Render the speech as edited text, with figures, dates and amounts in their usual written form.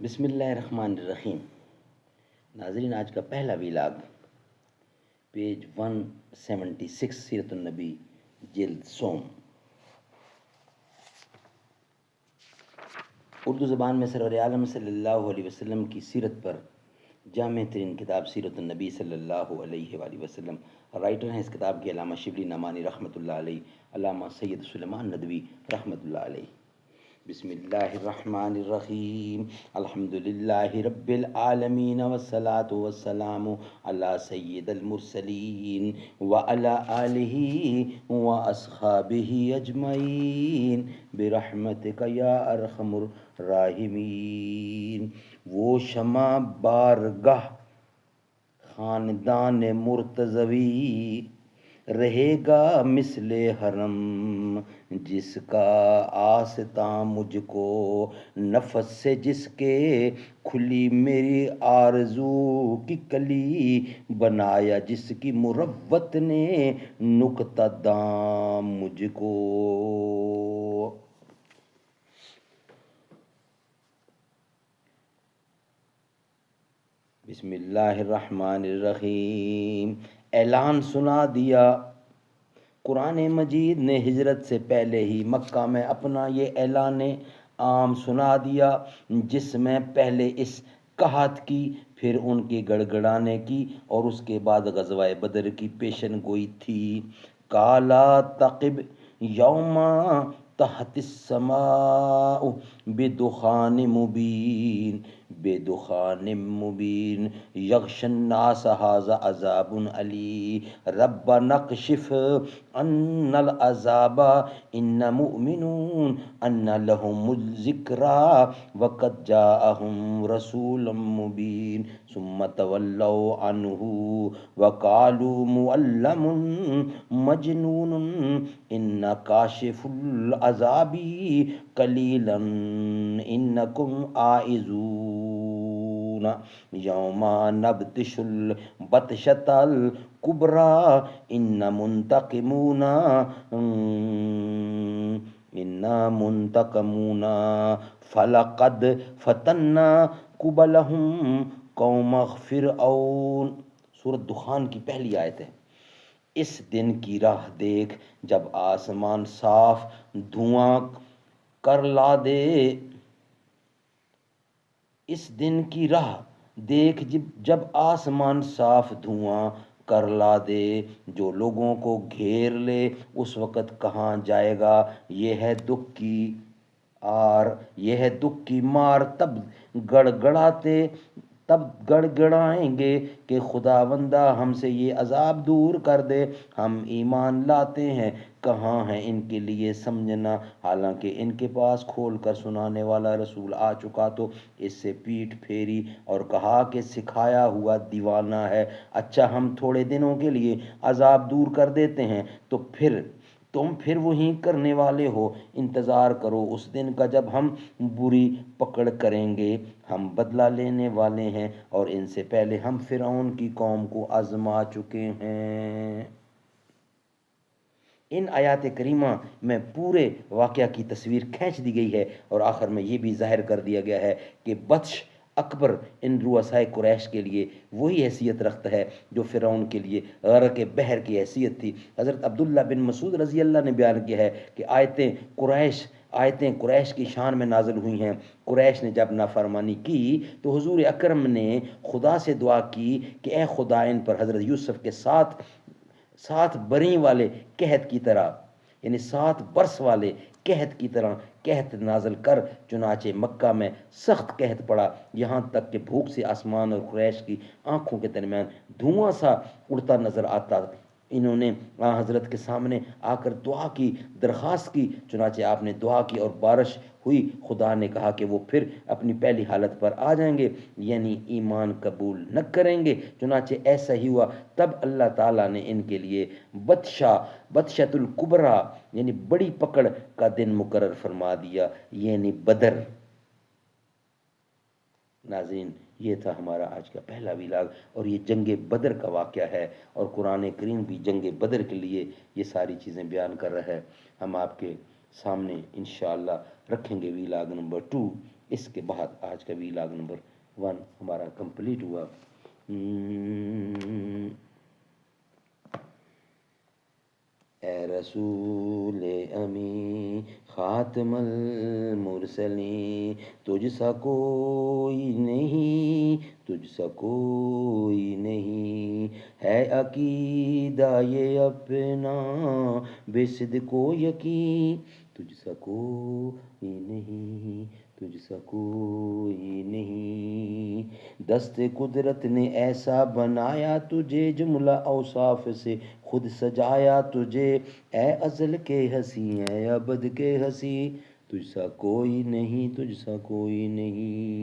بسم اللہ الرحمن الرحیم۔ ناظرین، آج کا پہلا ویلاگ پیج 176 سیرت النبی جلد سوم، اردو زبان میں سرور عالم صلی اللہ علیہ وسلم کی سیرت پر جامع ترین کتاب سیرت النبی صلی اللہ علیہ وآلہ وسلم۔ رائٹر ہیں اس کتاب کے علامہ شبلی نعمانی رحمۃ اللہ علیہ، علامہ سید سلیمان ندوی رحمۃ اللہ علیہ۔ بسم اللہ الرحمن الرحیم، الحمد للہ رب العالمین والصلاة والسلام علی سید المرسلین وعلی آلہ واصحابہ اجمعین برحمتک یا ارحم الراحمین۔ وہ شمع بارگاہ خاندان مرتضوی رہے گا مثل حرم، جس کا آستاں مجھ کو نفس سے جس کے کھلی میری آرزو کی کلی، بنایا جس کی مروت نے نکتہ دام مجھ کو۔ بسم اللہ الرحمن الرحیم۔ اعلان سنا دیا، قرآن مجید نے ہجرت سے پہلے ہی مکہ میں اپنا یہ اعلان عام سنا دیا، جس میں پہلے اس قحط کی، پھر ان کے گڑگڑانے کی اور اس کے بعد غزوہ بدر کی پیشن گوئی تھی۔ کالا تقب یوم تحت السماء بدخان مبین، بدخان مبین یغشی الناس ھذا عذاب علی، ربنا اکشف عنا العذاب انا مؤمنون ان لهم الذکری وقد جاءهم رسول مبین، ثم تولوا عنہ وقالوا معلم مجنون انا کاشف العذاب قلیلا انکم عائذون، یوم نبطش البطشۃ الکبریٰ انا منتقمون فلقد فتنا قبلہم قوم فرعون۔ سورۃ دخان کی پہلی آیت ہے۔ اس دن کی راہ دیکھ جب آسمان صاف دھواں کر لا دے، اس دن کی راہ دیکھ جب آسمان صاف دھواں کر لا دے، جو لوگوں کو گھیر لے اس وقت کہاں جائے گا؟ یہ ہے دکھ کی مار، تب گڑگڑائیں گے کہ خداوندہ ہم سے یہ عذاب دور کر دے، ہم ایمان لاتے ہیں، کہاں ہے ان کے لیے سمجھنا، حالانکہ ان کے پاس کھول کر سنانے والا رسول آ چکا تو اس سے پیٹھ پھیری اور کہا کہ سکھایا ہوا دیوانہ ہے۔ اچھا، ہم تھوڑے دنوں کے لیے عذاب دور کر دیتے ہیں تو تم پھر وہی کرنے والے ہو، انتظار کرو اس دن کا جب ہم بری پکڑ کریں گے، ہم بدلہ لینے والے ہیں اور ان سے پہلے ہم فرعون کی قوم کو آزما چکے ہیں۔ ان آیات کریمہ میں پورے واقعہ کی تصویر کھینچ دی گئی ہے اور آخر میں یہ بھی ظاہر کر دیا گیا ہے کہ بطش اکبر ان رؤسائے قریش کے لیے وہی حیثیت رکھتا ہے جو فرعون کے لیے غرق بحر کی حیثیت تھی۔ حضرت عبداللہ بن مسعود رضی اللہ نے بیان کیا ہے کہ آیتیں قریش کی شان میں نازل ہوئی ہیں۔ قریش نے جب نافرمانی کی تو حضور اکرم نے خدا سے دعا کی کہ اے خدا، ان پر حضرت یوسف کے ساتھ بری والے قحط کی طرح، یعنی 7 برس والے قحط کی طرح قحط نازل کر۔ چنانچہ مکہ میں سخت قحط پڑا، یہاں تک کہ بھوک سے آسمان اور قریش کی آنکھوں کے درمیان دھواں سا اڑتا نظر آتا۔ انہوں نے حضرت کے سامنے آ کر دعا کی، درخواست کی، چنانچہ آپ نے دعا کی اور بارش ہوئی۔ خدا نے کہا کہ وہ پھر اپنی پہلی حالت پر آ جائیں گے، یعنی ایمان قبول نہ کریں گے۔ چنانچہ ایسا ہی ہوا۔ تب اللہ تعالیٰ نے ان کے لیے بطشۃ الکبریٰ یعنی بڑی پکڑ کا دن مقرر فرما دیا، یعنی بدر۔ ناظرین، یہ تھا ہمارا آج کا پہلا ویلاگ اور یہ جنگ بدر کا واقعہ ہے، اور قرآن کریم بھی جنگ بدر کے لیے یہ ساری چیزیں بیان کر رہا ہے۔ ہم آپ کے سامنے انشاءاللہ رکھیں گے ویلاگ نمبر 2 اس کے بعد آج کا ویلاگ نمبر 1 ہمارا کمپلیٹ ہوا۔ اے رسول امی خاتم المرسلین، تجھ سا کوئی نہیں، تجھ سا کوئی نہیں، ہے عقیدہ یہ اپنا بے صدق و یقین، تجھ سا کوئی نہیں، تجھ سا کوئی نہیں۔ دست قدرت نے ایسا بنایا تجھے، جملہ اوصاف سے خود سجایا تجھے، اے ازل کے ہنسی اے ابد کے ہنسی، تجھ سا کوئی نہیں، تجھ سا کوئی نہیں۔